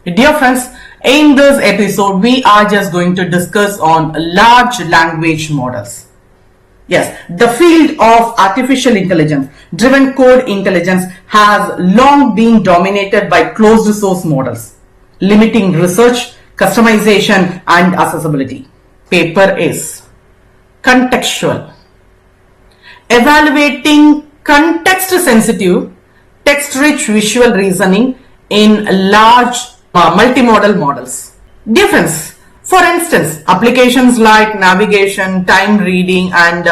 Dear friends, in this episode, we are just going to discuss on large language models. Yes, the field of artificial intelligence, driven code intelligence has long been dominated by closed source models, limiting research, customization, and accessibility. Paper is ConTextual. Evaluating context-sensitive, text-rich visual reasoning in large multimodal models. Dear friends, for instance, applications like navigation, time reading, and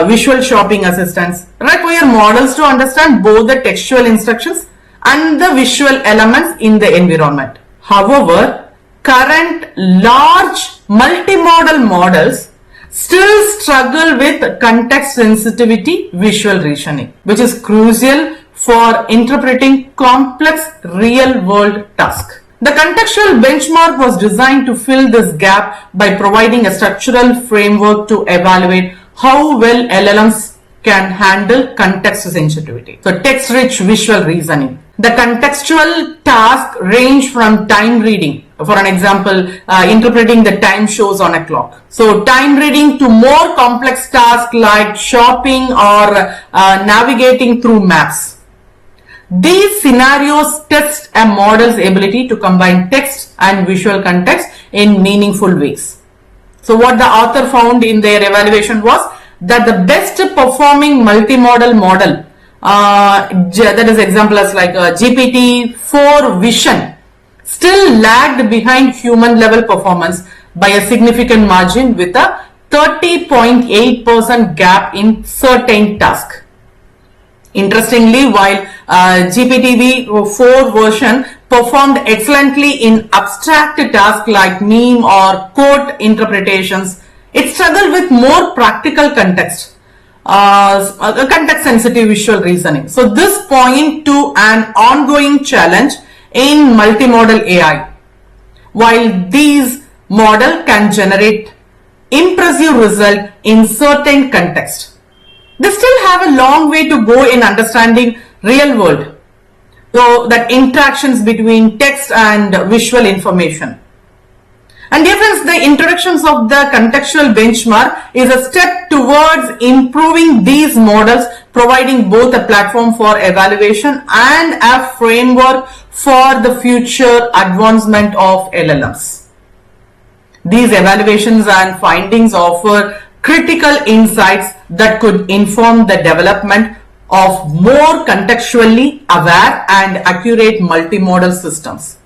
visual shopping assistants require models to understand both the textual instructions and the visual elements in the environment. However, current large multimodal models still struggle with context sensitivity visual reasoning, which is crucial for interpreting complex real-world tasks. The contextual benchmark was designed to fill this gap by providing a structural framework to evaluate how well LLMs can handle context sensitivity. So text-rich visual reasoning. The contextual tasks range from time reading, for an example, interpreting the time shows on a clock. So time reading to more complex tasks like shopping or navigating through maps. These scenarios test a model's ability to combine text and visual context in meaningful ways. So what the author found in their evaluation was that the best performing multimodal model, that is examples like GPT-4 Vision, still lagged behind human level performance by a significant margin with a 30.8% gap in certain tasks. Interestingly, while GPT-4 version performed excellently in abstract tasks like meme or quote interpretations, it struggled with more practical context, context-sensitive visual reasoning. So this points to an ongoing challenge in multimodal AI. While these models can generate impressive results in certain contexts, they still have a long way to go in understanding real world, so that interactions between text and visual information. And dear friends, the introductions of the contextual benchmark is a step towards improving these models, providing both a platform for evaluation and a framework for the future advancement of LLMs. These evaluations and findings offer critical insights that could inform the development of more contextually aware and accurate multimodal systems,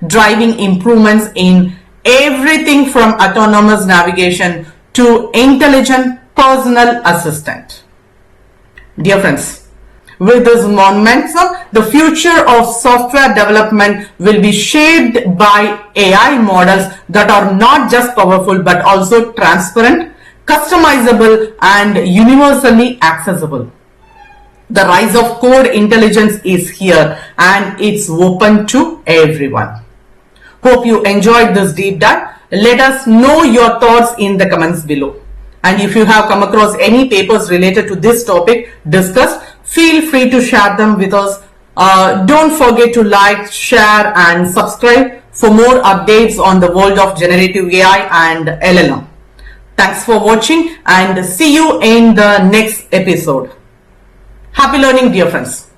driving improvements in everything from autonomous navigation to intelligent personal assistant. Dear friends, with this momentum, the future of software development will be shaped by AI models that are not just powerful but also transparent, customizable, and universally accessible. The rise of code intelligence is here and it's open to everyone. Hope you enjoyed this deep dive. Let us know your thoughts in the comments below. And if you have come across any papers related to this topic discussed, feel free to share them with us. Don't forget to like, share, and subscribe for more updates on the world of generative AI and LLM. Thanks for watching and see you in the next episode. Happy learning, dear friends.